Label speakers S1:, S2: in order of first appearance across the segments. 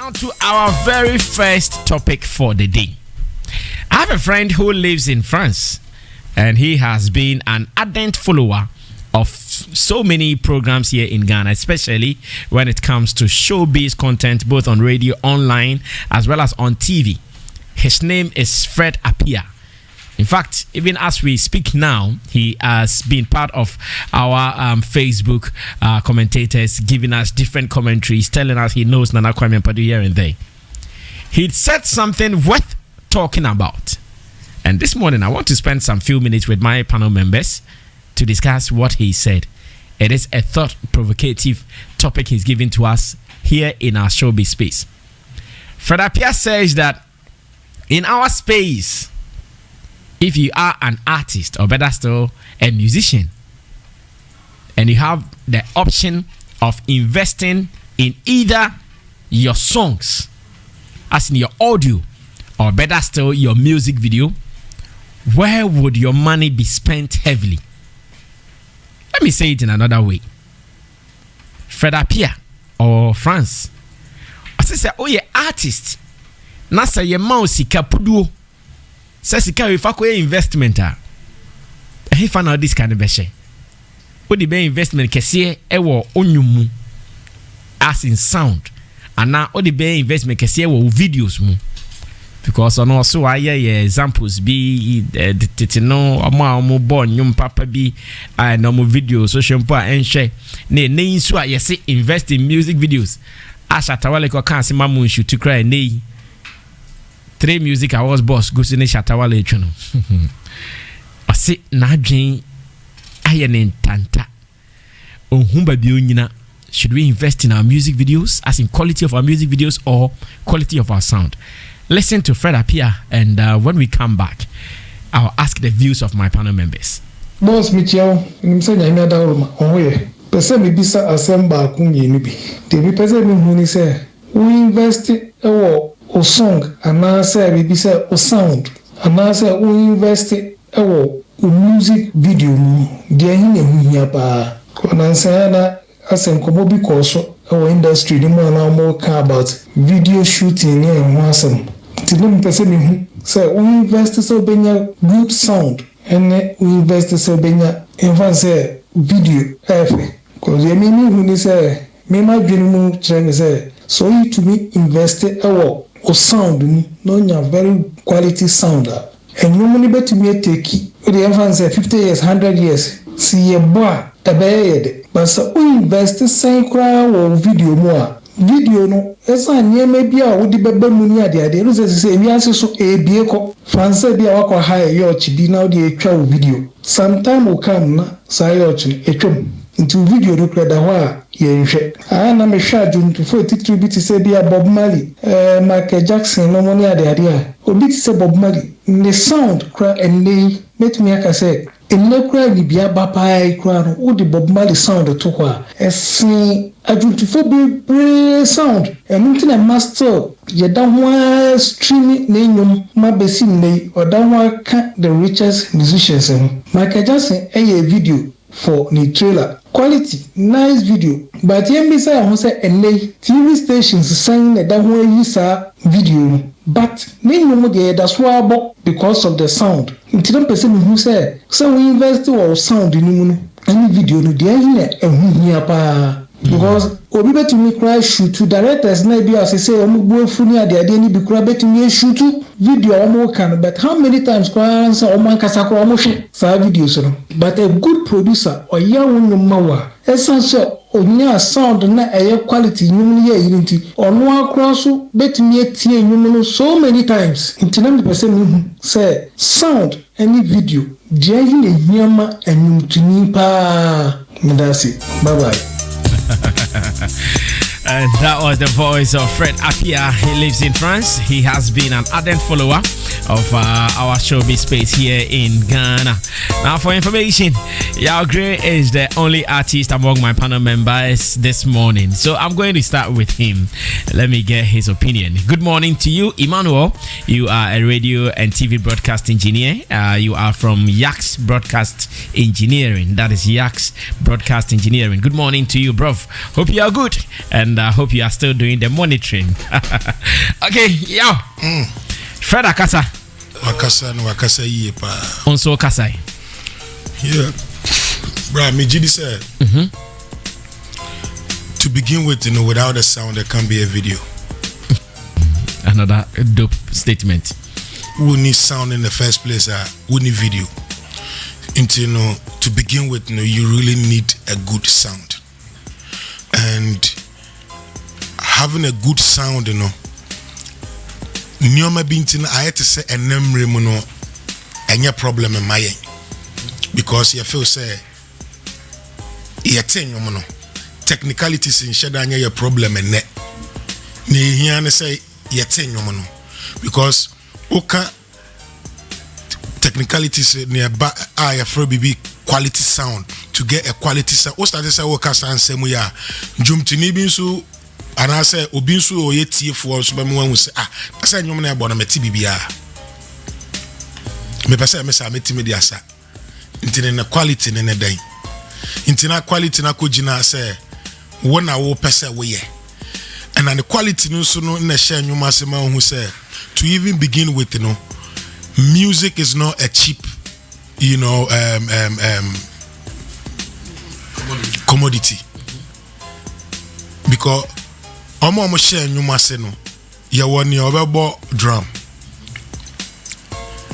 S1: on to our very first topic for the day. I have a friend who lives in France, and he has been an ardent follower of so many programs here in Ghana, especially when it comes to showbiz content, both on radio, online, as well as on TV. His name is Fred Appiah. In fact, even as we speak now, he has been part of our Facebook commentators, giving us different commentaries, telling us he knows Nana Kwame Mpadu here and there. He said something worth talking about. And this morning, I want to spend some few minutes with my panel members to discuss what he said. It is a thought-provocative topic he's giving to us here in our showbiz space. Fred Appiah says that in our space, if you are an artist, or better still, a musician, and you have the option of investing in either your songs, as in your audio, or better still, your music video, where would your money be spent heavily? Let me say it in another way. Fred Appiah, or France, I say, oh yeah, artist, nasa ye mouse kapuduo. Says he carry for investment. He found out this kind of beshe. What the be investment kesiye ewo onyumu as in sound, and now what the be investment kesiye ewo videos mu. Because on also I hear examples be the no omo born nyum papa bi no mo video social media enhwe ne nso a yes invest in music videos. Asha tawale ko kan se mamu shoot to cry nei 3 music awards boss go sine Shatawale etwe no. Ose na adwen aye ne ntanta. Ohumba bi onyina. Should we invest in our music videos, as in quality of our music videos or quality of our sound? Listen to Fred Appiah, and when we come back, I'll ask the views of my panel members.
S2: Boss Michel, nimse nyame adawoma onwe. Pese me bisa asemba akunyenu bi. Debi pese me huni se, we invest ewo o song anase we bisa o sound. Anase we invest ewo o music video mu. De hine huhia pa. Kona na asem komo bi koso ewo industry ni mo na mo ka about video shooting ni ho asem. Tilum pese me hu say we invest so benya good sound and we invest so benya even say video efe. Cause ye me hu ni say me ma dwenu mu kire me say so you to me invest ewo o sound ni no nya very quality sound and you money bet me take we dey even say 50 years 100 years see ye boy ebe but so we invest say kra wo video mu a video no esa nyeme bia wo di beba mu ni ade no say wi ase so ebie ko fansa bia wakọ high yacht bi na wo di etwa wo video sometime will come na say yacht etwam into video no kra da ho a ye nhwe na me hwa adwuntu 43 bit say bia Bob Marley Michael Jackson no mo ni ade a obi say Bob Marley the sound kra and they met me aka say in kra ni bia bapai kra no wo di Bob Marley sound to ho a esi adwuntufo bi sound enuntina master ye da ho streaming na enyum ma besi nei o da ho ka the richest musicians Michael Jackson video for the trailer quality nice video but ye be say ho say enei TV stations saying that ho yisa video but minimum dey that's why because of the sound until person who say so we invest our sound in mu any video no dey here ehunhia pa because obi betumi cry shoot to directors na be as say omo buafu ni ade ni bi cry betumi shoot video omo kan but how many times cry say omo kasa cry omo hwe sa videos no but a good producer oya wonu mawa essential onya sound na quality nyum ni ye nti ono akra so betumi etie nyum no so many times nti na me person say sound any video dia yi na hiama anyum tuni pa medasi bye bye.
S1: And that was the voice of Fred Appiah. He lives in France. He has been an ardent follower of our showbiz space here in Ghana. Now, for information, Yao Gray is the only artist among my panel members this morning. So I'm going to start with him. Let me get his opinion. Good morning to you, Emmanuel. You are a radio and TV broadcast engineer. You are from Yax Broadcast Engineering. That is Yax Broadcast Engineering. Good morning to you, bro. Hope you are good, and I hope you are still doing the monitoring. Okay, yo. Fred Akasa.
S3: Wakasa ye pa.
S1: Onso Kasai.
S3: Yeah. Bro, me Gidi said. To begin with, without a sound, there can't be a video.
S1: Another dope statement.
S3: We need sound in the first place. We need video. To begin with, you really need a good sound. And having a good sound, Nyoma bintin I had to say a name any problem in my because you feel say technicalities in shadanya your problem and net ni say because okay technicalities nearby I for BB quality sound to get a quality sound. What started say work sound same way jump to nibinsu and I say obinsu or yeti for so one will say I say nyom na bona meti bibia me pese me sa meti media sa intine na quality ne dan intina quality na ko gina say wona wo pese wo ye and the quality no so no na share nyom asema hu say to even begin with music is not a cheap commodity because omo share nyuma se no ye woni obebo drum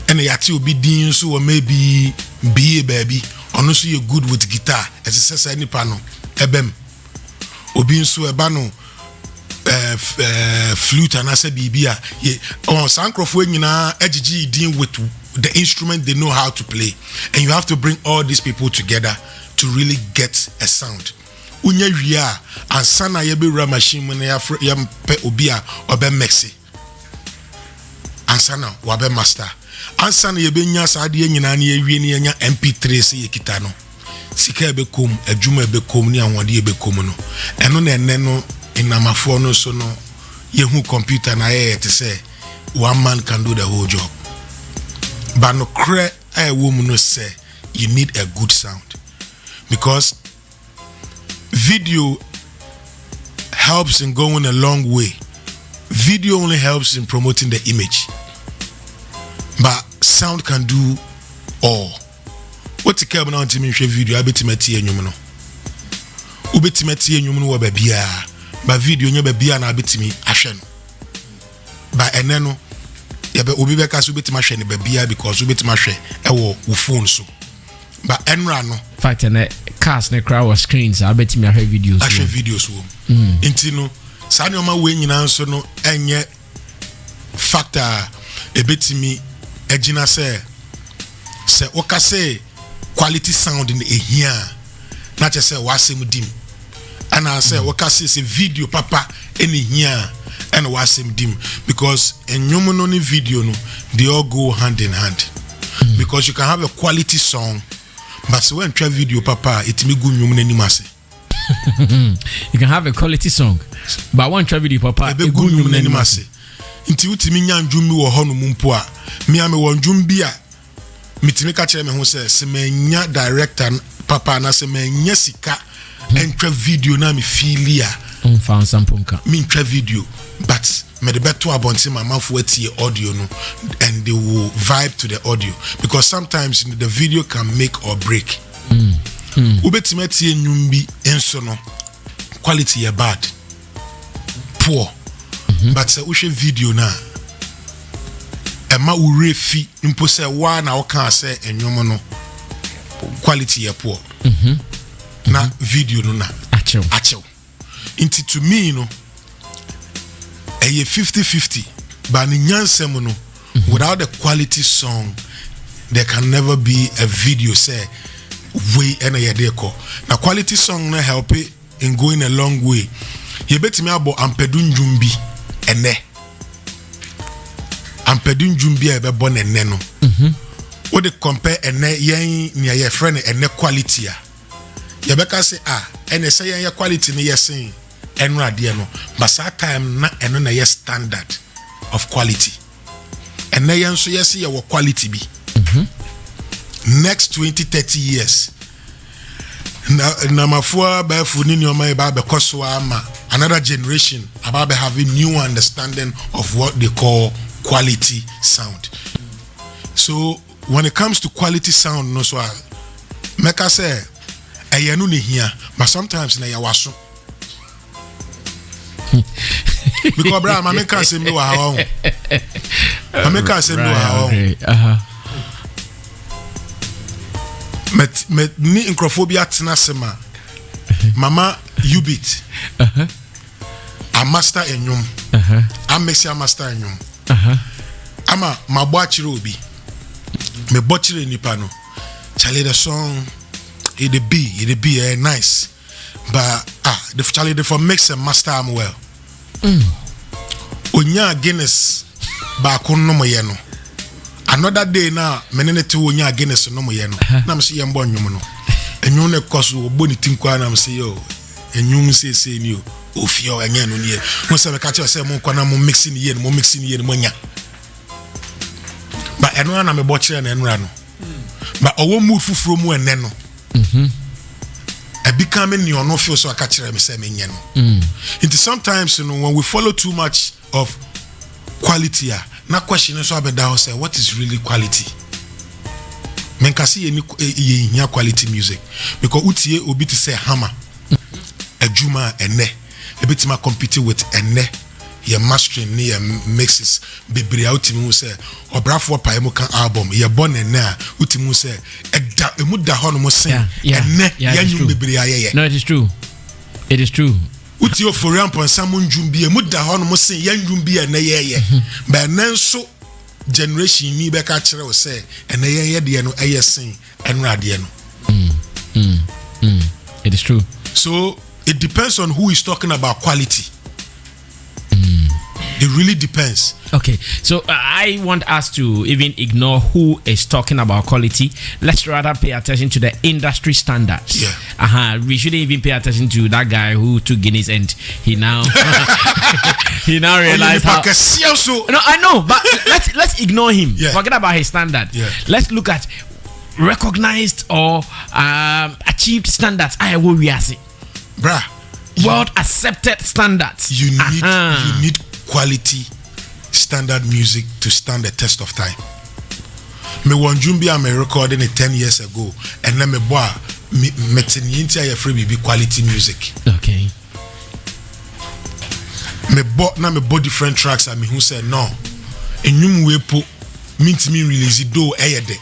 S3: and yati obi din so or maybe be baby ono so you good with guitar as say nipa no ebem obi nso eba no flute and asa bibia on sankrofo nyina agigi din with the instrument they know how to play, and you have to bring all these people together to really get a sound. Unya ria ansana yebe ra machine mun ya pe obia obe mixi ansana wabe master ansana yebe nya saade nyina na yewie ne nya mp3 se yekita no sika ebe kom adwuma ebe kom ne anwode ebe kom no eno na enne no inamafo no so no yehu computer na to say one man can do the whole job, but no cre a woman no say you need a good sound because video helps in going a long way. Video only helps in promoting the image, but sound can do all. What the cable on to show video? I bet you meti enyum no. Ubeti meti enyum no wababia, but video nya babia na bet me ahwe no. But eneno yabe obi be kaso bet ma hwe ne babia because ubeti ma hwe ewo wo phone so. But enra no
S1: fact and cast ne crowd or screens I bet me ahwe videos.
S3: Ahwe videos wo. Intino sa ne oma we nyina so no enye factor ebetimi egina se okase quality sound in the here na che say wasem dim ana say okase se video papa any here and wasem dim because enyum no ni video no they all go hand in hand because you can have a quality song but when try video papa it me go nyum na nimase.
S1: You can have a quality song but one try video papa
S3: e go nyum na nimase nti utimi nya ndwum wo ho no mumpo a me ame wo ndwum bia mitimi ka kire me ho se menya director papa na se menya sika entwa video na me filia
S1: found some punka
S3: me entwa video but me the better abonti mama fo atie audio no and they will vibe to the audio because sometimes the video can make or break. Ubetimi atie nyum bi enso no quality ya bad poor but say we video na ema urefi impo say wa na oka say enwom no quality ya poor na video no na achew into to me no a 50-50 but in nyansem no without the quality song there can never be a video say way ena ye dey call na quality song na help it in going a long way. You bet me about ampedu njumbi ene ampedu obedun jumbia be born enne no what they compare enne yen near your friend enne quality a you beka say enne say yen quality ni yesin enra de no but that time na eno na yes standard of quality enne yen so yes your quality bi next 20-30 years na mafua ba funi ni oma ba be koso ama another generation about having new understanding of what they call quality sound. So when it comes to quality sound, no so make I say ayanu ni here, but sometimes na yawaso. Because bra, I make us say me wa hawo. I make us say me wa hawo. Met ni incrophobia tina sema. Mama Ubit. A master enyum. I make a master enyum. Ama my botchere obi. Me botchere nipa no. Charlie the song it be nice. But the Charlie the for mix and master am well. Onya Guinness ba kun no mo ye no. Another day na menene te onya Guinness no mo ye no. Na me se ye mbo nwum no. Enyum ne koso obo ni tinkwa na me se yo. Enyum se ni o. Ofio anya no nie. Mo se me ka che se mo kwa na mo mixing ye no mo nya. But eno na me botchere na enra no. But owo mood fufuro mu ene no. I become in your no feel so I catch them say me no. Into sometimes you know when we follow too much of quality na question so abeda say what is really quality? Men can see any quality music because utie obi to say hammer ejuma ene ebitima compete with ene your mastering near mixes bebre ultimu say obrafo pa emu kan album ye born ene ultimu say emu da ho no mo say ene yanyu bebre ayeye.
S1: No, it is true
S3: uti ofori ampon samun jumbi emu da ho no mo say yanyu bi ene yeye ba nenso generation ni be ka kire o say ene yeye de no eyesin enra de no.
S1: It is true.
S3: So it depends on who is talking about quality. It really depends.
S1: Okay, so I want us to even ignore who is talking about quality. Let's rather pay attention to the industry standards.
S3: Yeah.
S1: We shouldn't even pay attention to that guy who took Guinness and he now realized how. No, I know, but let's ignore him.
S3: Yeah.
S1: Forget about his standard.
S3: Yeah.
S1: Let's look at recognized or achieved standards. I will react.
S3: Bruh.
S1: World accepted standards.
S3: You need quality standard music to stand the test of time. Me one jumbi am recording it 10 years ago and then me boy metini intia free be quality music.
S1: Okay.
S3: Me bought different tracks and me who said no. Enyum we po mint me release do eyede.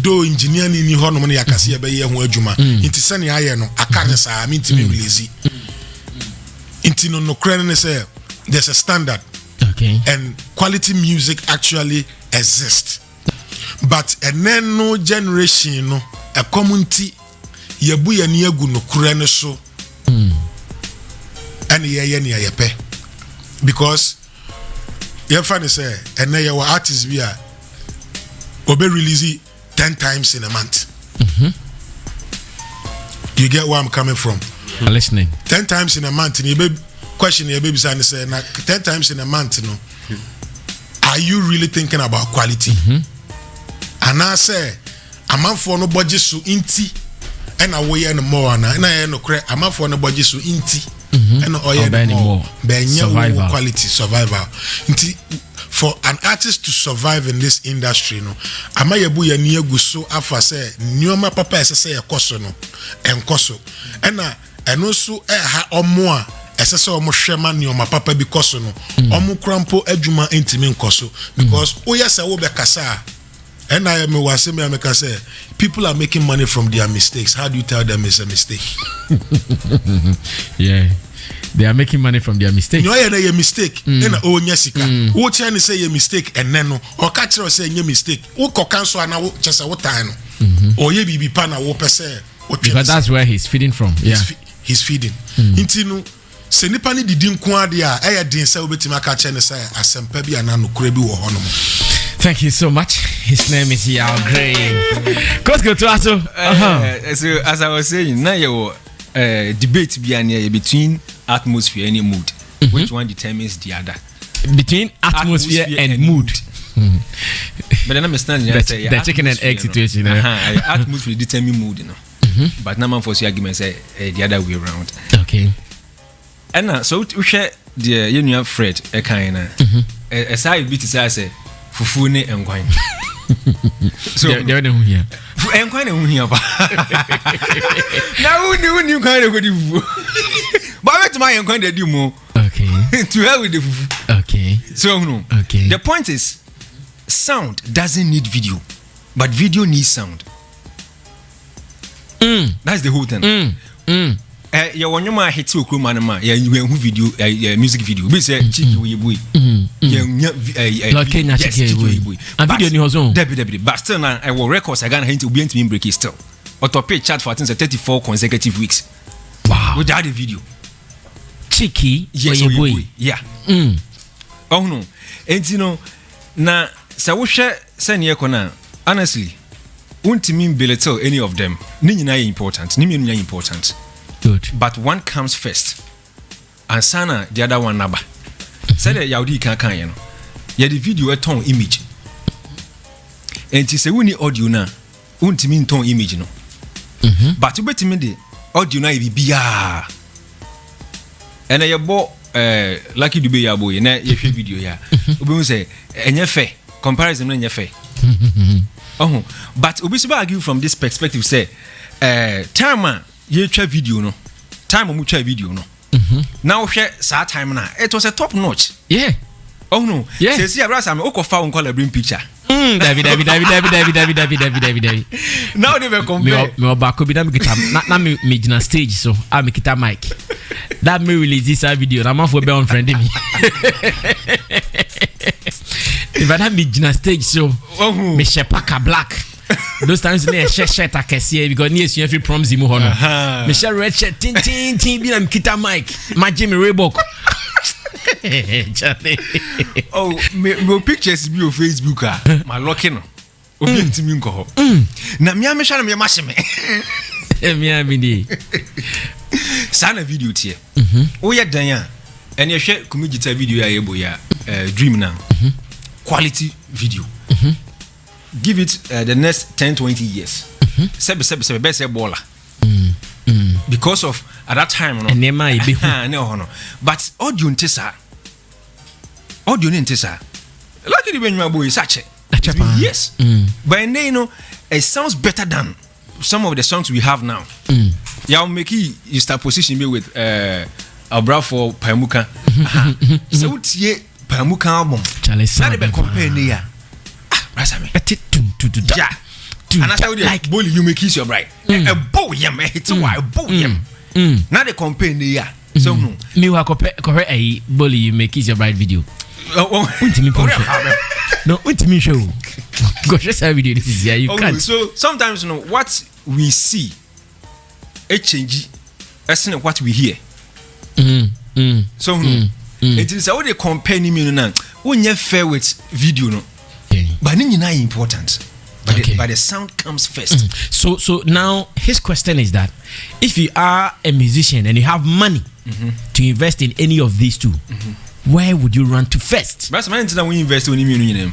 S3: Do engineer ni ho no money akase ye be ye ho adwuma. Inti sane aye no akane sa mint me release. Inti no krene say there's a standard.
S1: Okay.
S3: And quality music actually exists. But no generation no a community yebu ye ni egu no krene so. And ye pe. Because you find say your artists we are obe release 10 times in a month. You get where I'm coming from?
S1: I'm listening.
S3: 10 times in a month and you question your baby son say 10 times in a month, you know. Are you really thinking about quality? And I say a man for no budget so inti and away and more and I no credit a man for no budget so inti and more survival quality survival. For an artist to survive in this industry, no, amayebu ya niegu so afa say nyoma papa say ekoso no enkoso and also ha omo esese omo hwema nyoma papa because no omo krampo adwuma entimi nkoso because oyesa wo be kasa and I me wase me make say people are making money from their mistakes. How do you tell them it's a mistake?
S1: Yeah. They are making money from their mistakes.
S3: No, yeah, mistake. Then nyesika. Wo try say a mistake and then no or catch say a mistake. Wo kokanso ana wo chesa wo time no. Or ye bibi pa na wo pese.
S1: Because that's where he's feeding from. Yeah.
S3: He's feeding. Inti no se nipa ni didi nko ade a eya din say obetima ka che ne say asempa bi ana no kura bi wo ho no.
S1: Thank you so much. His name is Yao Gray. Let's go to Aso.
S4: So as I was saying, now you debate between atmosphere and mood. Which one determines the other?
S1: Between atmosphere and mood.
S4: But then I'm standing
S1: there say the chicken and egg situation.
S4: Atmosphere determine mood, But now man for the argument say the other way around.
S1: Okay.
S4: And so we share the union Fred a kind a side bit is say fufu ne enkwan. So
S1: they don't here.
S4: Enkwan e here ba. Now who you kind of go do. But I met my enkwan dey do more.
S1: Okay.
S4: To hell with the fufu.
S1: Okay.
S4: So no.
S1: Okay.
S4: The point is sound doesn't need video, but video needs sound. That's the whole thing. Ya wonyoma hiti okroma na ma ya video music video be say chiki we boy
S1: like Kenya chiki we and video ni hozo
S4: debi but still na I will records I gonna hint obi antimi break it still autopay chat for 34 consecutive weeks.
S1: Wow.
S4: Without the video
S1: chiki
S4: yes we boy yeah oh no and you know na sa wo hwe se ne ekona honestly untimi belittle any of them ni nyina important ni mienu important.
S1: Good.
S4: But one comes first. And sana the other one naba. Say the Yaudi can you know. Yeah, the video a tone image. And she say we need audio na. Unti mean tone image no. But you bet me the audio na be bia. And I bought lucky to be ya boy na ye video ya. Obi say enye fair. Comparison enye fair. But obi argue from this perspective say time you try video no time mu try video no now share sa time na it was a top notch
S1: yeah
S4: say see abra sam okofa on call bring picture
S1: David
S4: now they were compare
S1: me obako bi na me kita na me gina stage so I me kita mic that me release this video na man for be on friend me if I me gina stage so me shepaka black. Those times near shirt akese because near you every proms imu hono. Me share red shirt tin bi na kita mic. My Jimmy Reebok.
S4: Oh, me pictures be on Facebook my lucky no. Obi ntimi nko ho. Na me amesha na me mache me.
S1: Me amidi.
S4: Sana video tie. O ye dan a ene hwe kumigita video ya yebo ya dream now. Quality video. Give it the next 10-20 years. Sebe best baller. Because of at that time no. No. But audio ntisa. Like the when my boy such yes. But then you know it sounds better than some of the songs we have now. Yeah, I'll make you start positioning me with Abra for Pamuka. So tie Pamuka album. Not be compare near. Rasame. Yeah. And that's how they like bully you make kiss your bride. A bow yam hit a bow yam. Now they compare near. So no.
S1: Me wa correct a bully you make kiss your bride video. No, me show. Go just have video this is here you can't.
S4: So sometimes you know what we see a change as in what we hear. So no. It is how they compare me now. When you fair with video no. But it's important. But the sound comes first.
S1: So now his question is that if you are a musician and you have money to invest in any of these two, where would you run to first?
S4: But man, we invest in you.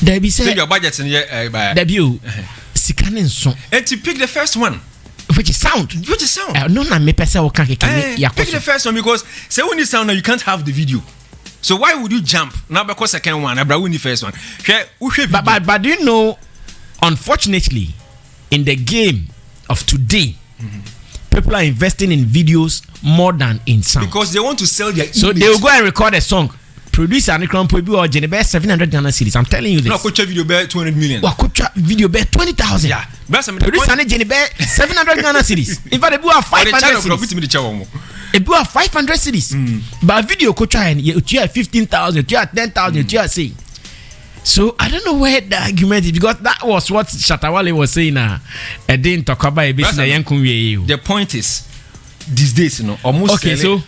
S1: There be say
S4: your budget in
S1: debut. Sikanin song.
S4: And to pick the first one.
S1: Which is sound. No, na me pesa o kan keke ya
S4: pick the first one because say when you sound now you can't have the video. So why would you jump now because second one? I brought the first one.
S1: But do you know, unfortunately, in the game of today, people are investing in videos more than in sound
S4: because they want to sell their image.
S1: So they will go and record a song. Producer and crown probably or Geneva 700 Ghana cedis. I'm telling you this.
S4: No, coach video bear 200 million.
S1: Well, coach video bear 20,000.
S4: Yeah.
S1: Producer and Geneva 700 Ghana cedis. In fact, they have 500 cedis. If you have 500 cedis, but video coach and you have 15,000, you have 10,000, you have say. So I don't know where the argument is because that was what Shatawale was saying. I didn't talk about it.
S4: The point is, these days, you know, almost
S1: okay. So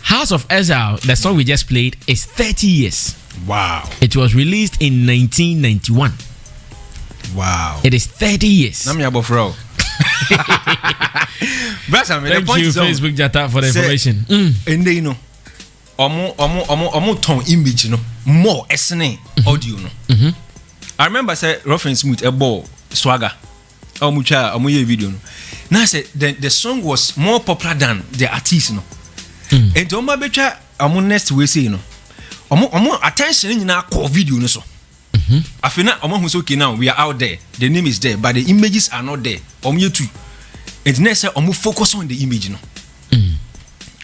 S1: House of Ezra, the song we just played, is 30 years.
S4: Wow.
S1: It was released in 1991.
S4: Wow.
S1: It is 30 years.
S4: Thank you,
S1: Facebook Jata, for the information.
S4: And they know, ton image no more SNA audio no. I remember say reference Smooth a ball swagger. Omucha video no. Now say the song was more popular than the artist no. And Oma Becha next we say no. Attention in our core video no so. I feel now who's okay now. We are out there. The name is there, but the images are not there. You too. And next say focus on the image no.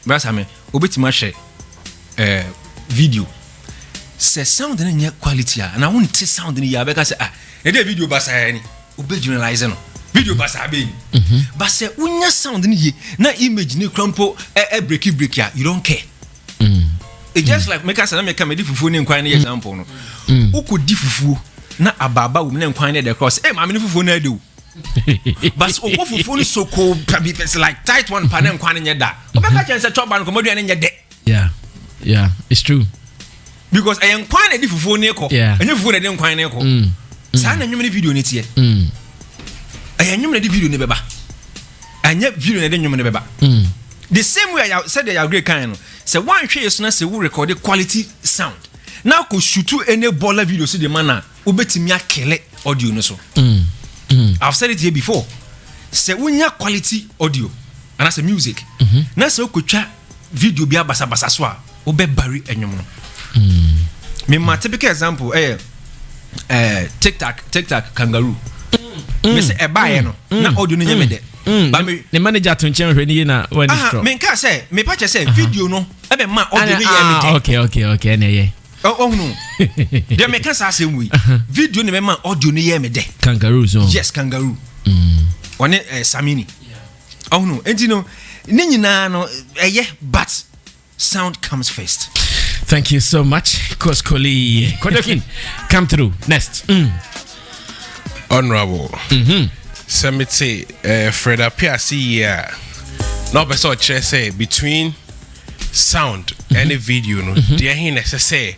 S4: But I mean, obeti share video. Say sound in your quality and I won't say sound in your because the video basa any obe generalize no. Video basa be. But say unya sound in ye na image ni crumple break ya you don't care. It just like make us make a fufu ni nkwan example no. Uko di fufu na ababa wo na nkwan the cross. Ma me fufu na do. But owo fufu ni soko it's like tight one pan nkwan nya da. Obeka chance chop ban komodu nya de.
S1: Yeah, it's true.
S4: Because I nkwan na di fufu ni ko. Enye fufu na de nkwan ni ko. Sa na nwum ni video ni tie. Nwum na di video ni beba. Anya video na de nwum ni beba. The same way I said they are great kind. Say one share is not say we record the quality sound. Now could shoot to any baller video see the manner ubetimia kele audio no so. I've said it here before. Say we nya quality audio and as a music. Now say we try video bia basa basa so ube bari enyum no. Me my typical example TikTok kangaroo. Me say e buy no na audio no nyame de.
S1: But the manager to change ready na when it's strong.
S4: Me can say me patch say video no e be ma audio no ye
S1: me. Okay na ye.
S4: Oh no. They make us say we video no be ma audio no ye me de.
S1: Kangaroo so.
S4: Yes, kangaroo. One Samini. Oh no, enti no ni nyina no but sound comes first.
S1: Thank you so much, Koskoli. Kodokin, come through. Next.
S5: Honorable. Semite Fred appear see here. No person say between sound and a video no. Dear he say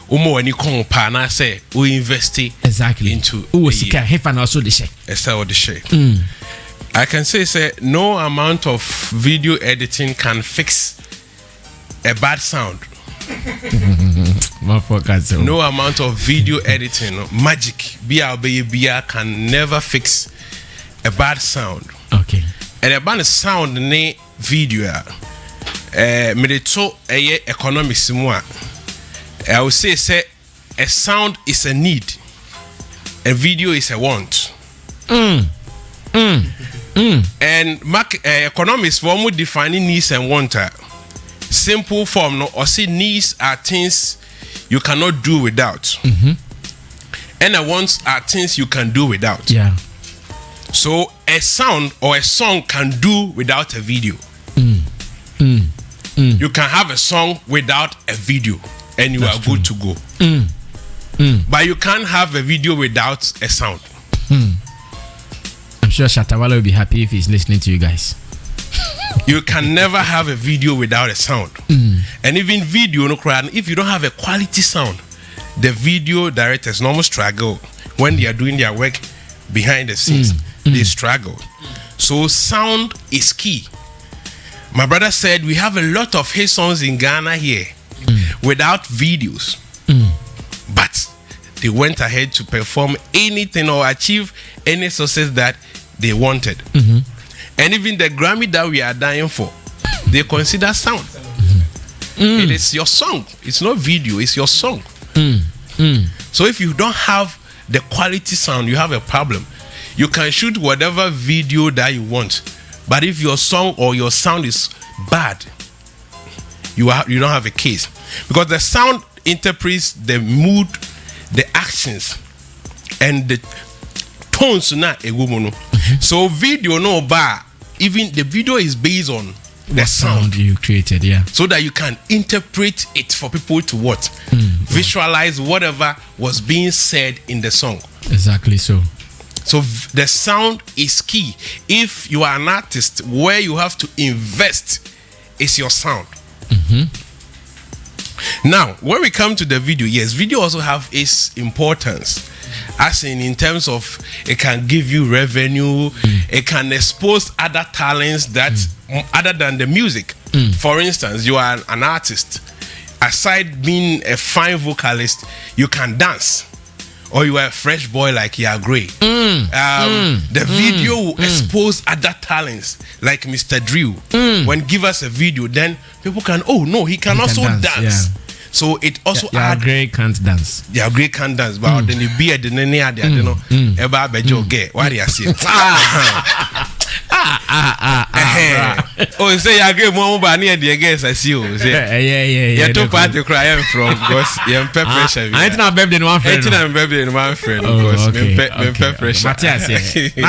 S5: umo any compa na say we invest
S1: exactly
S5: into
S1: sika hefa na also the share.
S5: The share. I can say no amount of video editing can fix a bad sound. No amount of video editing, magic, BR can never fix a bad sound.
S1: Okay.
S5: And a bad sound ne video. Me de to economics more. I will say a sound is a need, a video is a want. And economics form defining needs and want. Simple form no or say needs are things you cannot do without. And wants are things you can do without.
S1: Yeah.
S5: So a sound or a song can do without a video. You can have a song without a video and you That's are good to go. But you can't have a video without a sound.
S1: I'm sure Shatawala will be happy if he's listening to you guys.
S5: You can never have a video without a sound. And even video, no crowd, if you don't have a quality sound, the video directors normally struggle when they are doing their work behind the scenes. They struggle. So sound is key. My brother said we have a lot of his songs in Ghana here without videos. But they went ahead to perform anything or achieve any success that they wanted. And even the Grammy that we are dying for, they consider sound. It is your song. It's not video. It's your song. So if you don't have the quality sound, you have a problem. You can shoot whatever video that you want, but if your song or your sound is bad, you don't have a case, because the sound interprets the mood, the actions, and the tones. Not a woman. So video no bar. Even the video is based on the sound
S1: you created, yeah.
S5: So that you can interpret it for people to what? Visualize whatever was being said in the song.
S1: Exactly so.
S5: So the sound is key. If you are an artist, where you have to invest is your sound. Now, when we come to the video, yes, video also have its importance. As in terms of it can give you revenue, it can expose other talents that other than the music. For instance, you are an artist. Aside being a fine vocalist, you can dance. Or you are a fresh boy like you are Gray. The video will expose other talents like Mr. Drew. When give us a video, then people can, oh no, he can also dance. Yeah. So it also adds.
S1: Gray can't dance.
S5: Yeah, Gray can't dance. But then the beard, the nene, I don't know. Eba bejo gay. What do you see? Oh, say you agree more about near the guess I see you.
S1: Yeah.
S5: You two party cry I'm from because you're pressure.
S1: I ain't not baby in one friend.
S5: I ain't baby in one friend because me pressure.
S1: Matthias, I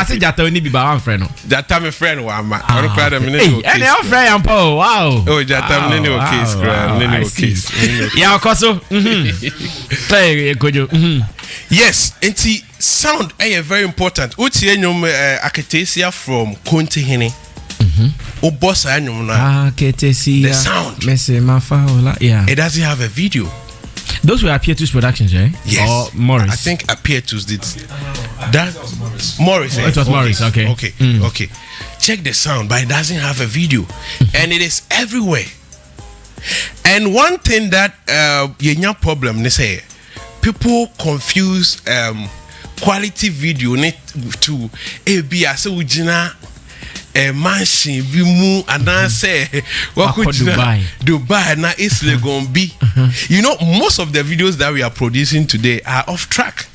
S1: say Jata only be one friend.
S5: Jata me friend wa ma. I don't cry them in any
S1: case. And your friend Paul. Wow.
S5: Oh, Jata me any case, any case.
S1: Yeah, of course. Play Kojo.
S5: Yes, and sound is very important. Uti enyom aketesia from Konti Hene. Boss enyom na.
S1: Aketesia.
S5: The sound.
S1: Mese mafaola. Yeah.
S5: It doesn't have a video.
S1: Those were Apietus Productions, right?
S5: Yes.
S1: Or Morris.
S5: I think Apietus did that. Morris.
S1: It was Morris. Okay.
S5: Okay. Check the sound, but it doesn't have a video, and it is everywhere. And one thing that yenya problem they say people confuse quality video to be as ujina mansion bi mu and say Dubai na Isle Gombe. You know, most of the videos that we are producing today are off track.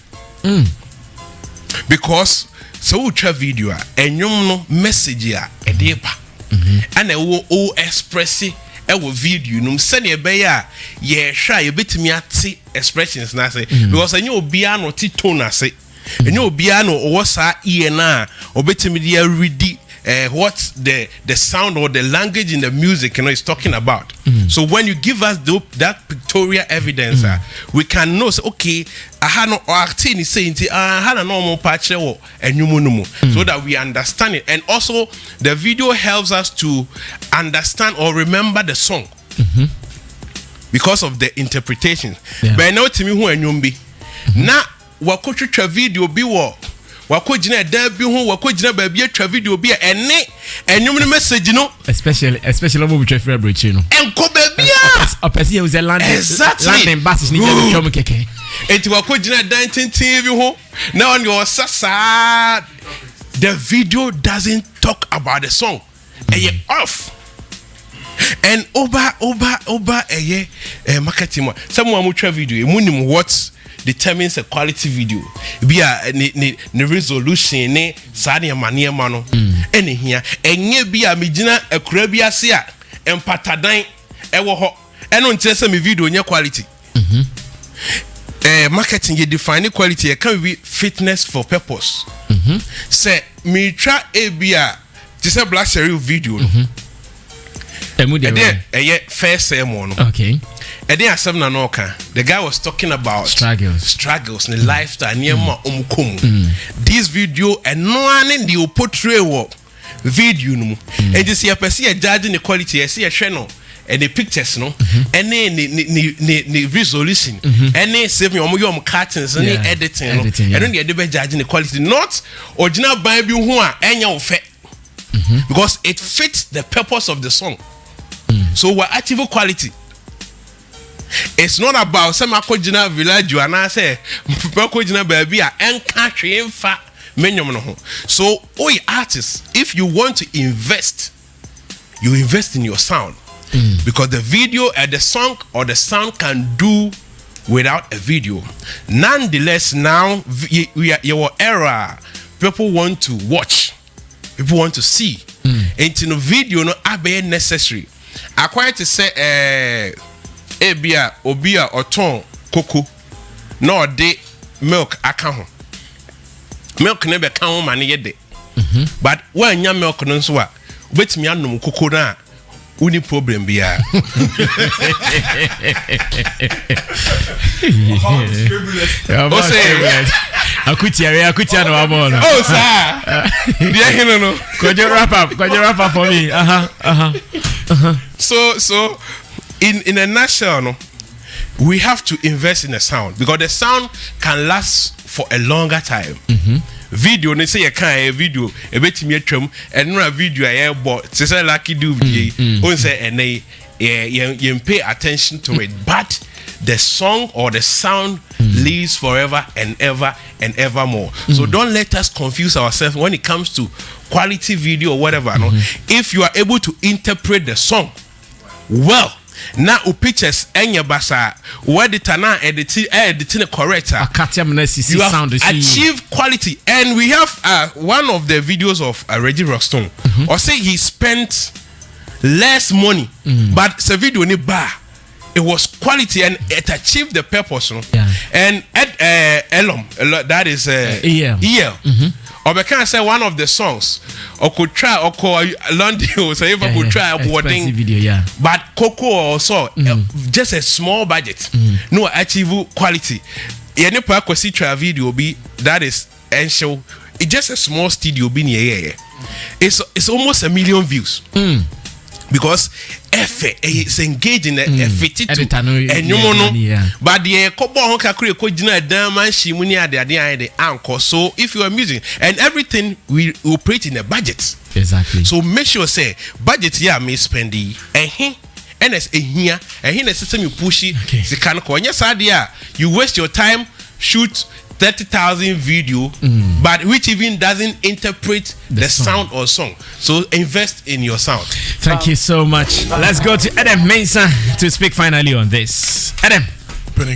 S5: Because so we try video and you know message ya edepa and o express it. Ewo video num sene be ya ye hwa ye betimi ate expressions na say because enye obia no ti tone ase enye obia no owo sa ear na obetimi dey read what the sound or the language in the music is talking about. So when you give us that pictorial evidence, we can know say okay, I had no acting saying I had a normal patch or so that we understand it. And also the video helps us to understand or remember the song because of the interpretation. But now to me who enyumbi na wakotwa video bi wo wakojina da bi ho wakojina ba bi atwa video bi ene enyum no message no
S1: especially obo bitwa free abrochi no
S5: enko ba bia
S1: a person who is landing buses ni je twom keke
S5: enti wakojina dan tintin bi ho na on your sasa the video doesn't talk about the song off. And over marketing someone who try video munim what determines a quality video be a ne resolution ne sane mane ma no ene hia enye bi a megina akura bi ase a empatadan ewo ho eno nkyere se me video nye quality marketing you define quality can be fitness for purpose say me try e bi a ti se black series video first sermon.
S1: Okay.
S5: And then asem no kan. The guy was talking about struggles in lifestyle near this video and no one in the portray video no. And you see a person judging the quality, you see a channel and the pictures no and then the resolution and then saving your cartons and editing no. And then you be judging the quality not original Bible who are enya fe because it fits the purpose of the song. So we're achieving quality. It's not about some akojina village you and I say akojina baby and country in fact so artists, if you want to invest, you invest in your sound because the video and the song or the sound can do without a video. Nonetheless, now we are your era. People want to watch, people want to see, and in the video no abe necessary. I quite to say ebia obia oton koko no de milk aka ho milk ne be kan ho ma ne yede but when nya milk no so a obetimi anom koko na uni problem bia
S1: o say akutia no abo no
S5: oh sir dia hino no
S1: could you wrap up for me
S5: so in a nutshell no we have to invest in the sound because the sound can last for a longer time. Video, they say you can't video a bit me and no video I bought. Say lucky do say and they you pay attention to it, but the song or the sound lives forever and ever and evermore. So don't let us confuse ourselves when it comes to quality video or whatever. No? If you are able to interpret the song well, now pictures and your basa where the tana editing correct, you have achieved quality. And we have one of the videos of Reggie Roston or say he spent less money but it's a video in a bar. It was quality and it achieved the purpose. No? Yeah. And Elom, that is or we can say one of the songs or could try or call London say if I could try upwarding
S1: video, yeah.
S5: But Coco also just a small budget, no achieve quality. Any part see try video be that is and show it's just a small studio be near. It's almost 1 million views. Because it's engaging and you but the couple so if you are music and everything we operate in a budget.
S1: Exactly.
S5: So make sure say budget here may spend and as a here and here the system you push it you waste your time shoot 30,000 video, but which even doesn't interpret the sound or song. So invest in your sound.
S1: Thank you so much. Let's go to Adam Mensah to speak finally on this. Adam.
S6: Before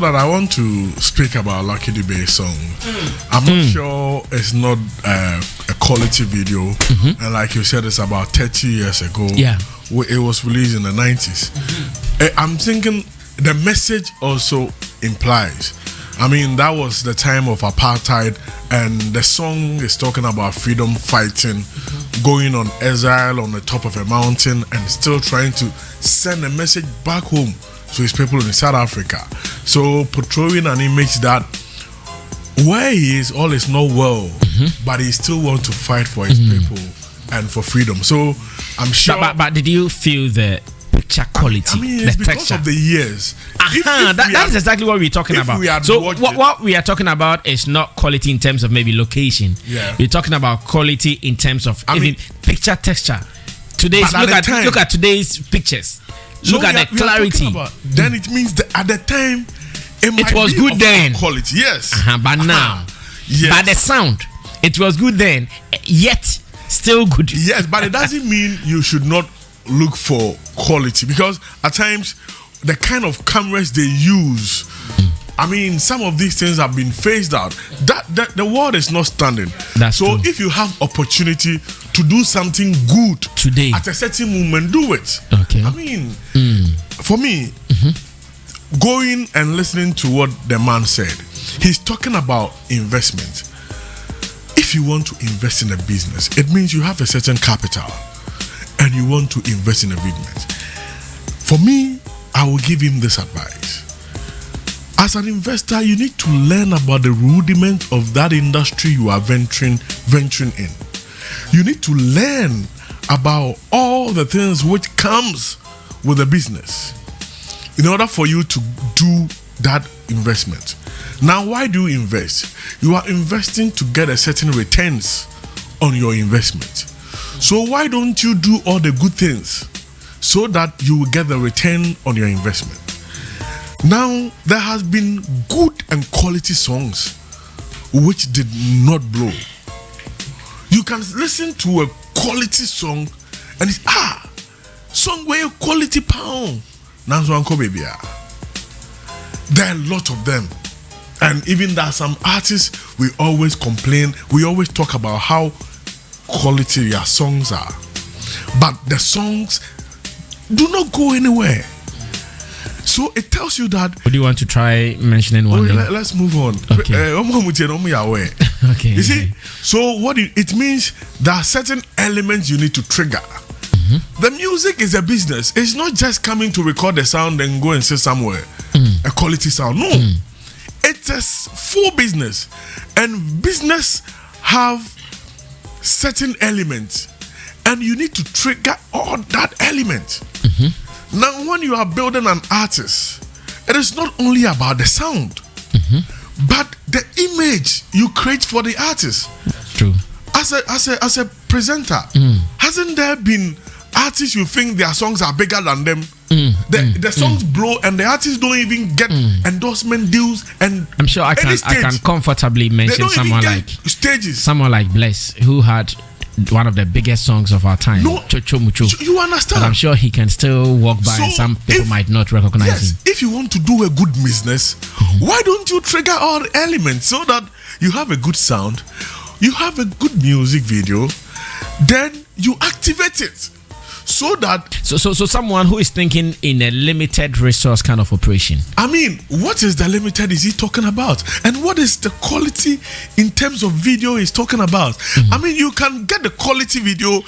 S6: that, I want to speak about Lucky Dube song. I'm not sure it's not a quality video, and like you said, it's about 30 years ago.
S1: Yeah,
S6: it was released in the 90s. I'm thinking the message also implies. I mean, that was the time of apartheid, and the song is talking about freedom fighting, going on exile on the top of a mountain, and still trying to send a message back home to his people in South Africa. So portraying an image that where he is, all is not well, but he still wants to fight for his people and for freedom. So I'm sure.
S1: But did you feel the picture quality?
S6: I mean, it's
S1: the
S6: because
S1: texture
S6: of the years.
S1: That's exactly what we're talking about. So what we are talking about is not quality in terms of maybe location.
S6: Yeah.
S1: We're talking about quality in terms of picture texture. Today's look at today's pictures. Look at the clarity.
S6: Then it means that at the time
S1: it was good then.
S6: Quality, yes.
S1: But now,
S6: yes.
S1: But the sound, it was good then, yet still good.
S6: Yes, but it doesn't mean you should not look for quality, because at times the kind of cameras they use, I mean, some of these things have been phased out. That the world is not standing.
S1: That's true.
S6: If you have opportunity to do something good
S1: today
S6: at a certain moment, do it.
S1: Okay.
S6: I mean, for me, going and listening to what the man said, he's talking about investment. If you want to invest in a business, it means you have a certain capital and you want to invest in a business. For me, I will give him this advice. As an investor, you need to learn about the rudiment of that industry you are venturing in. You need to learn about all the things which comes with a business in order for you to do that investment. Now, why do you invest? You are investing to get a certain returns on your investment. So why don't you do all the good things so that you will get the return on your investment? Now, there has been good and quality songs which did not blow. You can listen to a quality song and it's song where quality pound. Now, baby. There are a lot of them. And even there are some artists, we always complain, we always talk about how quality their songs are. But the songs do not go anywhere. So it tells you that.
S1: Would you want to try mentioning one?
S6: Let's move on.
S1: Okay. Okay.
S6: You see, so what it means, there are certain elements you need to trigger. The music is a business. It's not just coming to record the sound and go and sit somewhere. A quality sound. No. It's a full business. And business have certain elements. And you need to trigger all that element. Now, when you are building an artist, it is not only about the sound, but the image you create for the artist.
S1: True.
S6: As a presenter, hasn't there been artists you think their songs are bigger than them? The songs blow and the artists don't even get endorsement deals, and
S1: I'm sure I can comfortably mention someone like Bless, who had one of the biggest songs of our time.
S6: No,
S1: Chocho Mucho.
S6: You understand?
S1: But I'm sure he can still walk by, and some people might not recognize him.
S6: If you want to do a good business, why don't you trigger all the elements so that you have a good sound, you have a good music video, then you activate it. So
S1: someone who is thinking in a limited resource kind of operation.
S6: I mean, what is the limited is he talking about? And what is the quality in terms of video he's talking about? I mean, you can get the quality video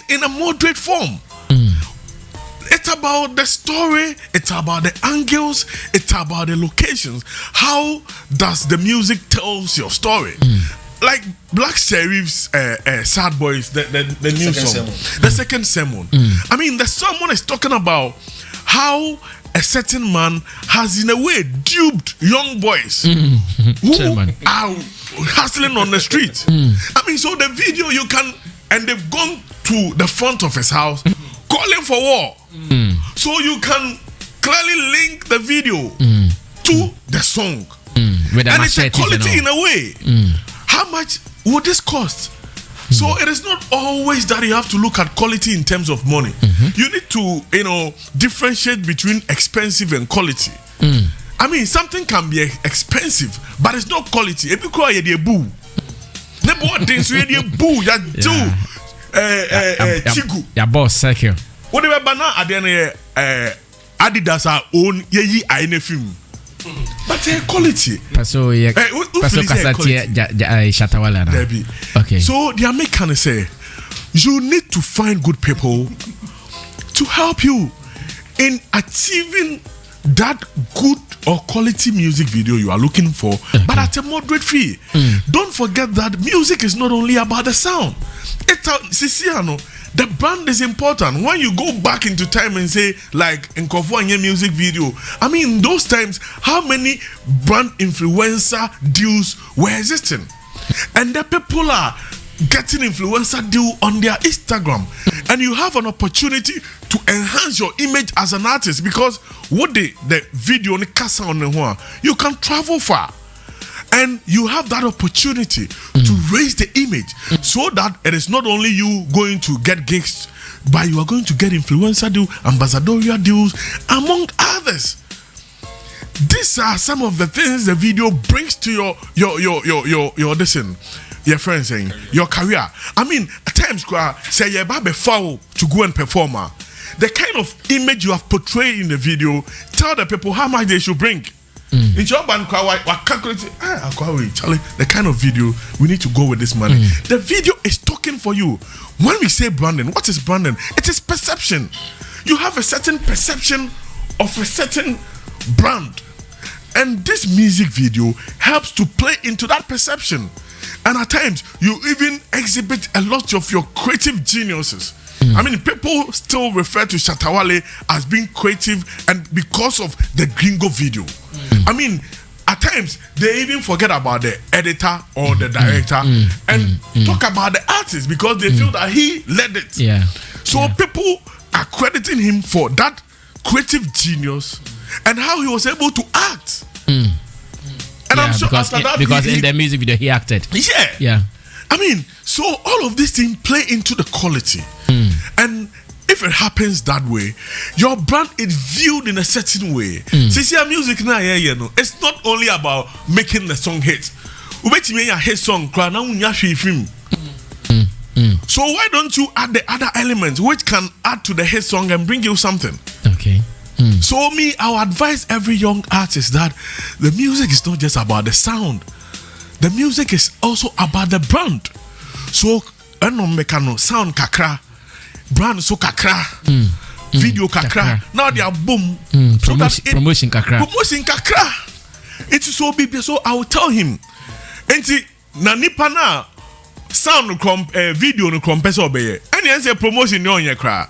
S6: in a moderate form. It's about the story, it's about the angles, it's about the locations. How does the music tells your story? Like Black Sheriff's Sad Boys, the new song, the second sermon. I mean, the sermon is talking about how a certain man has, in a way, duped young boys who are hustling on the street. I mean, so the video you can, and they've gone to the front of his house calling for war. So you can clearly link the video to the song. And it's a quality in a way. How much would this cost? So it is not always that you have to look at quality in terms of money. You need to, differentiate between expensive and quality. I mean, something can be expensive, but it's not quality. If you call it a boo, Chigu.
S1: Your boss, thank you.
S6: Whatever banana at the Adidas are own ye I film. But quality. Okay. So the American say you need to find good people to help you in achieving that good or quality music video you are looking for, but at a moderate fee. Don't forget that music is not only about the sound. The brand is important. When you go back into time and say, like in Kofuanye music video, I mean, in those times, how many brand influencer deals were existing? And the people are getting influencer deal on their Instagram. And you have an opportunity to enhance your image as an artist, because what the video on the casa on the you can travel far. And you have that opportunity to raise the image so that it is not only you going to get gigs, but you are going to get influencer deals, ambassadorial deals, among others. These are some of the things the video brings to your listen, your friends saying, your career. I mean, at times, say you're about to go and perform. The kind of image you have portrayed in the video, tell the people how much they should bring. In your band, the kind of video we need to go with this money. The video is talking for you. When we say branding, what is branding? It is perception. You have a certain perception of a certain brand, and this music video helps to play into that perception. And at times, you even exhibit a lot of your creative geniuses. I mean, people still refer to Shatawale as being creative, and because of the Gringo video. I mean, at times they even forget about the editor or the director and talk about the artist because they feel that he led it. So people are crediting him for that creative genius and how he was able to act. And I'm sure after that,
S1: because in the music video he acted. Yeah.
S6: I mean, so all of these things play into the quality. And if it happens that way, your brand is viewed in a certain way. See, music now, it's not only about making the song hit. A hit song, so why don't you add the other elements which can add to the hit song and bring you something?
S1: Okay.
S6: So I would advise every young artist that the music is not just about the sound. The music is also about the brand. So sound kakra, brand so kakra, video kakra. Now they are boom.
S1: So promotion kakra.
S6: Promotion kakra. It's so big. So I will tell him. Enti na nipa na sound video no compressor obeye. Any say promotion no on your kra.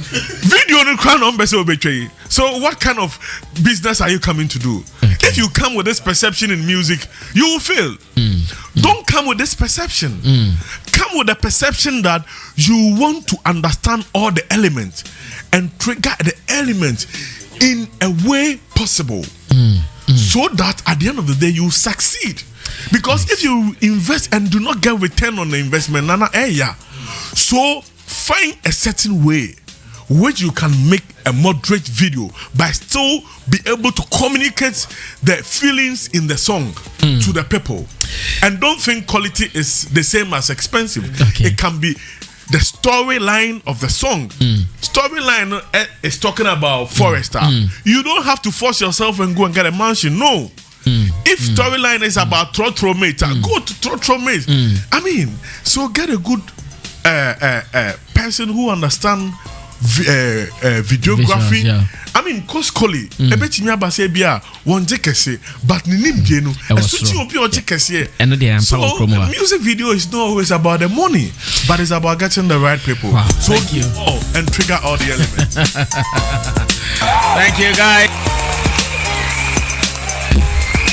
S6: Video no crown on bese obetwe. So what kind of business are you coming to do? Okay. If you come with this perception in music, you will fail. Don't come with this perception. Come with the perception that you want to understand all the elements and trigger the elements in a way possible. So that at the end of the day you succeed. Because if you invest and do not get return on the investment, so find a certain way which you can make a moderate video but still be able to communicate the feelings in the song to the people. And don't think quality is the same as expensive. Okay. It can be the storyline of the song. Storyline is talking about Forester. You don't have to force yourself and go and get a mansion. No. If storyline is about Trotro Mate, go to Trotro Mate. I mean, so get a good person who understands videography.
S1: Visuals, yeah.
S6: I mean, Koskoli, ebetimi abase bia wonje kese, but ninim die no. Esuti obi oje kese. So music video is not always about the money, but it's about getting the right people.
S1: Wow,
S6: so
S1: thank you.
S6: And trigger all the elements.
S1: Thank you, guys.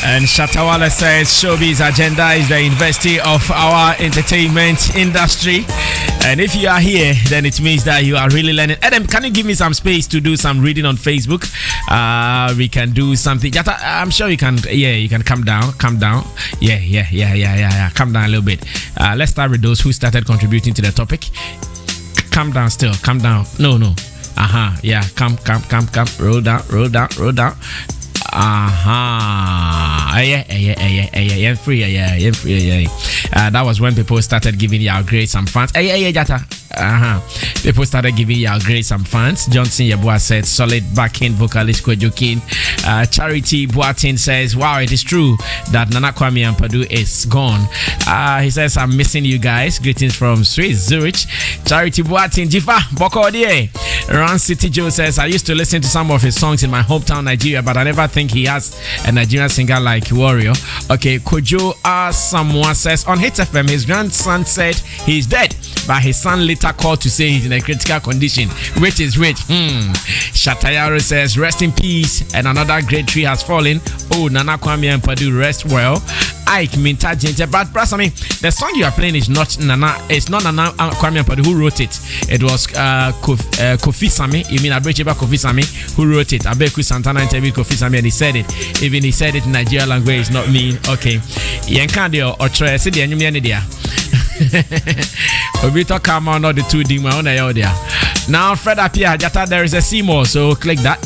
S1: And Shatawala says showbiz agenda is the university of our entertainment industry. And if you are here, then it means that you are really learning. Adam, can you give me some space to do some reading on Facebook? We can do something. I'm sure you can. Yeah, you can come down. Yeah. Come down a little bit. Let's start with those who started contributing to the topic. Come down still. Come down. No. Yeah. Come. Roll down. That was when people started giving you grades some fans. People started giving you grades some fans. Johnson Yabua said solid backing vocalist Kwejokin. Charity Boatin says, wow, it is true that Nana Kwame Ampadu is gone. He says, I'm missing you guys. Greetings from Swiss Zurich. Charity Boatin Jifa Bokodie. Ran City Joe says, I used to listen to some of his songs in my hometown Nigeria, but I never think he has a Nigerian singer like Warrior. Okay, Kojo someone says on Hit FM his grandson said he's dead, but his son later called to say he's in a critical condition. Which is which? Shatayaro says rest in peace, and another great tree has fallen. Oh, Nana Kwame Ampadu, rest well. Ike Minta Ginger, but Brasami, the song you are playing is not Nana. It's not Nana Kwame Ampadu who wrote it. It was Kofi Sami. You mean Abecheba Kofi Sami who wrote it? Abeku Santana interviewed Kofi Sami and he said it. Even he said it in Nigerian language. It's not me. Okay. Yenkandio or Tre. See the enemy there. Obi talk come on, not the two ding my own there. Now Fred Apia Jata, there is a Seymour, so click that.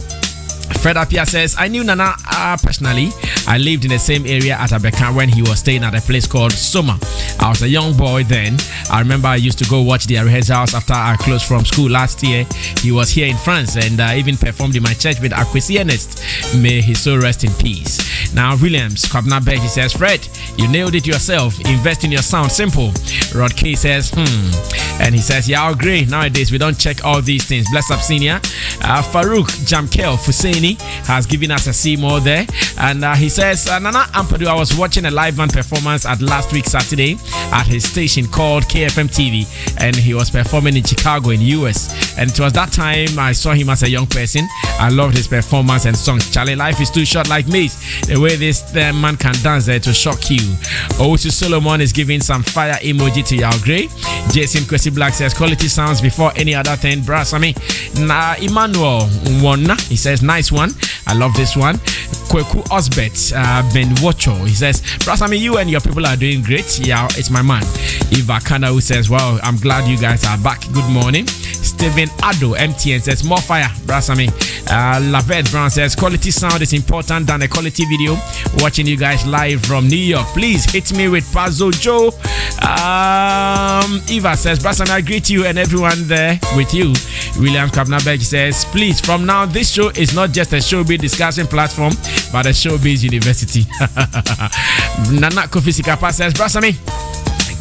S1: Fred Apia says, I knew Nana personally. I lived in the same area at Abeka when he was staying at a place called Soma. I was a young boy then. I remember I used to go watch their rehearsals after I closed from school last year. He was here in France and even performed in my church with Akwesi Ernest. May his soul rest in peace. Now Williams Kwabna Beck, he says, Fred, you nailed it yourself. Invest in your sound. Simple. Rod K says, And he says, yeah, I agree. Nowadays we don't check all these things. Bless up senior. Farouk Jamkel Fusaini has given us a Seymour there. And he says, Nana Ampadu, I was watching a live band performance at last week Saturday at his station called KFM TV, and he was performing in Chicago in US. And it was that time I saw him as a young person. I loved his performance and songs. Charlie, life is too short like maze. The way this man can dance there to shock you. Otu Solomon is giving some fire emoji to Yao Gray. Jason Kwesi Black says quality sounds before any other thing. Brasami. Na Emmanuel Wonna, he says nice one. I love this one. Kweku Osbet Ben Wocho, he says, Brasami, you and your people are doing great. Yeah, it's my man. Eva Kana, who says, wow, I'm glad you guys are back. Good morning. Steven Ado MTN says, more fire. Brasami. Lavette Brown says, quality sound is important than a quality video. Watching you guys live from New York. Please hit me with Pazo Joe. Eva says, Brasami, I greet you and everyone there with you. William Kabnabek says, please, from now, this show is not just a showbiz discussion platform, but a showbiz university. Nana Kofi Sikapa says, Brasami,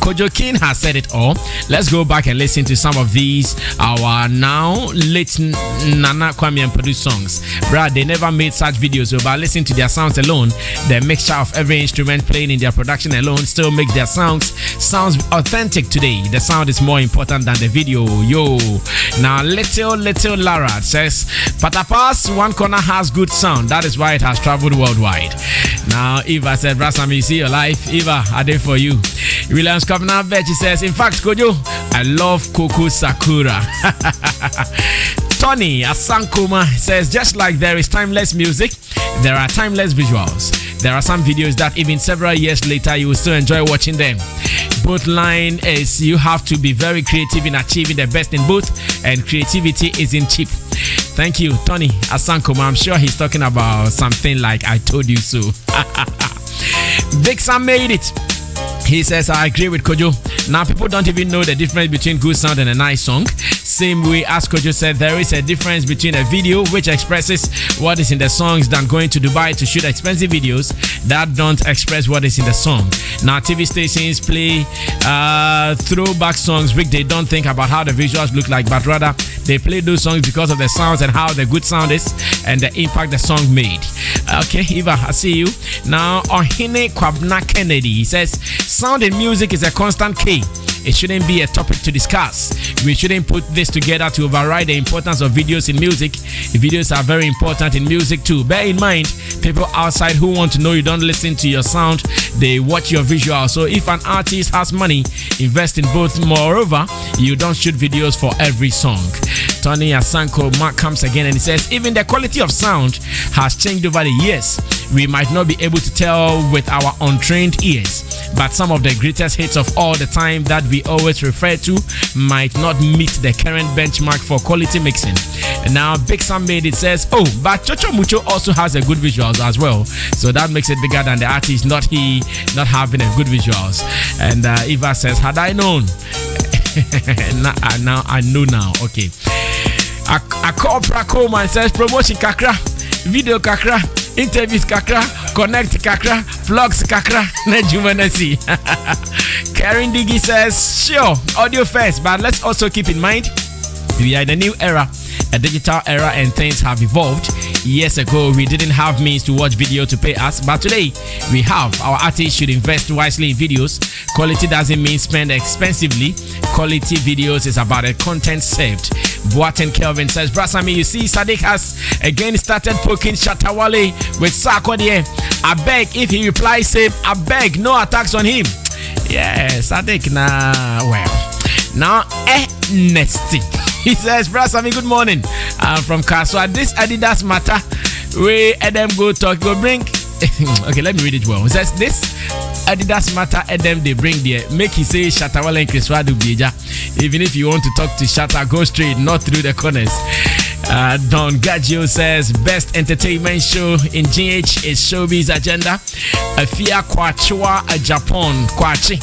S1: Kojo King has said it all. Let's go back and listen to some of these, our now late Nana Kwame and produced songs. Brad, they never made such videos, so by listening to their sounds alone, the mixture of every instrument playing in their production alone still makes their sounds authentic today. The sound is more important than the video. Yo. Now, little Lara says, Patapas, one corner has good sound. That is why it has traveled worldwide. Now, Eva said, Brasam, you see your life. Eva, I did for you. Williams Covenant Betty says, in fact, Kojo, I love Coco Sakura. Tony Asankoma says, just like there is timeless music, there are timeless visuals. There are some videos that even several years later, you will still enjoy watching them. Both line is you have to be very creative in achieving the best in both, and creativity isn't cheap. Thank you, Tony Asankoma. I'm sure he's talking about something like I told you so. Big Sam made it. He says, I agree with Kojo. Now people don't even know the difference between good sound and a nice song. Same way as Kojo said, there is a difference between a video which expresses what is in the songs than going to Dubai to shoot expensive videos that don't express what is in the song. Now TV stations play throwback songs which they don't think about how the visuals look like, but rather they play those songs because of the sounds and how the good sound is and the impact the song made. Okay, Eva, I see you. Now, Ohine Kwabna Kennedy, he says, sound in music is a constant key. It shouldn't be a topic to discuss. We shouldn't put this together to override the importance of videos in music. Videos are very important in music too. Bear in mind, people outside who want to know you don't listen to your sound, they watch your visual. So if an artist has money, invest in both. Moreover, you don't shoot videos for every song. Tony Asanko Mark comes again and he says, even the quality of sound has changed over the years. We might not be able to tell with our untrained ears, but some of the greatest hits of all the time that we always refer to might not meet the current benchmark for quality mixing. And now Big Sam made it says, oh, but Chocho Mucho also has a good visuals as well, so that makes it bigger than the artist, not having a good visuals. And Eva says, had I known. Now I know now. Okay. A Cobra Coleman says, promotion kakra, video kakra, interviews kakra, connect kakra, vlogs kakra, nejumanasi. Karen Diggy says, sure, audio first, but let's also keep in mind we are in a new era, a digital era, and things have evolved. Years ago, we didn't have means to watch video to pay us, but today we have. Our artists should invest wisely in videos. Quality doesn't mean spend expensively. Quality videos is about the content saved. Boaten Kelvin says, Brasami, you see, Sadiq has again started poking Shatawale with Sarkodie. I beg, if he replies same, I beg, no attacks on him. Yes, Sadiq, well. Now, Nesty. He says, Brasami, good morning. I'm from Kaswa. This Adidas matter, we Adam go talk, go bring. Okay, let me read it well. He says, this Adidas matter, Adam they bring there. Make he say Shatawale and Kriswa do bija. Even if you want to talk to Shatta, go straight, not through the corners. Don Gaggio says, best entertainment show in GH is Showbiz Agenda. Afia Kwachua, Japan, Kwachi.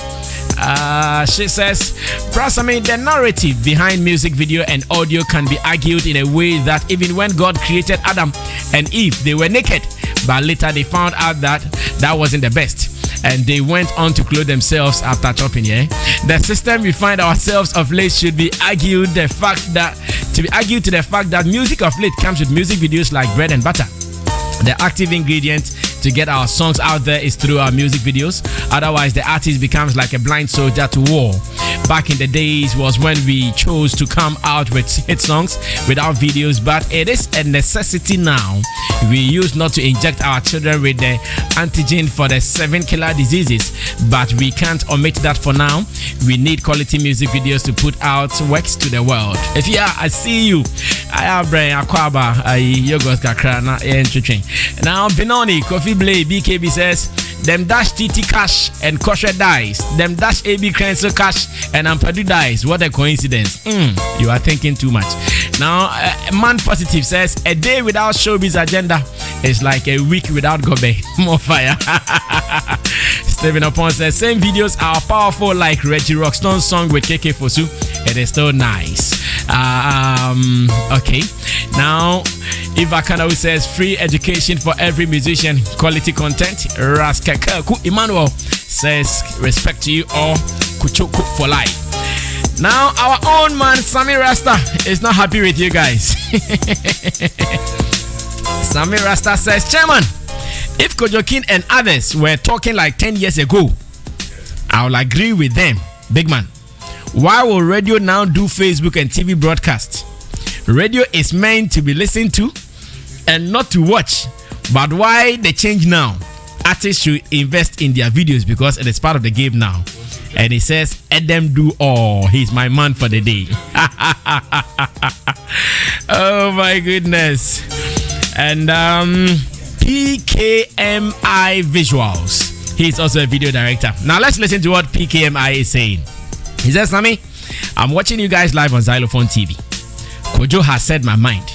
S1: She says, Brasami, the narrative behind music video and audio can be argued in a way that even when God created Adam and Eve, they were naked, but later they found out that that wasn't the best, and they went on to clothe themselves after chopping. The system we find ourselves of late should be argued to the fact that music of late comes with music videos like bread and butter. The active ingredient to get our songs out there is through our music videos. Otherwise, the artist becomes like a blind soldier to war. Back in the days was when we chose to come out with hit songs without videos, but it is a necessity now. We used not to inject our children with the antigen for the 7 killer diseases, but we can't omit that for now. We need quality music videos to put out works to the world. If yeah, I see you. I have Brian Akwaba, yogurt kakra na entry. Now Benoni Kofi Blade BKB says, them dash TT cash and kosher dies. Them dash AB Crenso cash and Ampadu dies. What a coincidence. You are thinking too much. Now, Man Positive says, a day without Showbiz Agenda is like a week without Gobe. More fire. Stephen Upon says, same videos are powerful like Reggie Rockstone's song with KK Fosu. It is still nice. Okay. Now, Eva Kanawu says, free education for every musician, quality content. Raskakaku Emmanuel says, respect to you all. Kuchoko for life. Now, our own man, Sammy Rasta, is not happy with you guys. Sammy Rasta says, Chairman, if Kojokin and others were talking like 10 years ago, I will agree with them. Big man, why will radio now do Facebook and TV broadcast? Radio is meant to be listened to and not to watch. But why the change now? Artists should invest in their videos because it is part of the game now. And he says, let them do all. He's my man for the day. Oh my goodness. And PKMI Visuals. He's also a video director. Now let's listen to what PKMI is saying. He says, Sammy, I'm watching you guys live on Zylofon TV. Kojo has said my mind.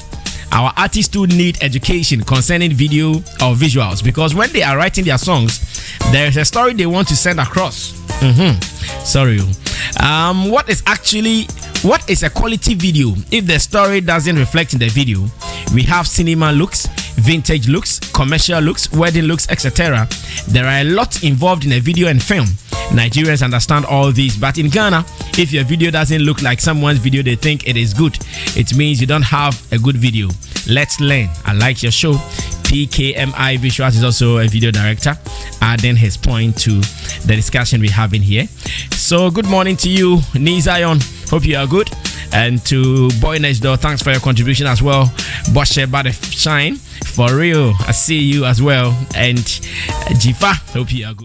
S1: Our artists do need education concerning video or visuals because when they are writing their songs, there is a story they want to send across. Sorry. What is a quality video if the story doesn't reflect in the video? We have cinema looks, vintage looks, commercial looks, wedding looks, etc. There are a lot involved in a video and film. Nigerians understand all these, but in Ghana, if your video doesn't look like someone's video they think it is good, it means you don't have a good video. Let's learn. I like your show. PKMI Visuals is also a video director, adding his point to the discussion we have in here. So good morning to you, Nizayon. Hope you are good. And to Boy Next Door, thanks for your contribution as well. Boshe Bade Shine, for real, I see you as well. And Jifa, hope you are good.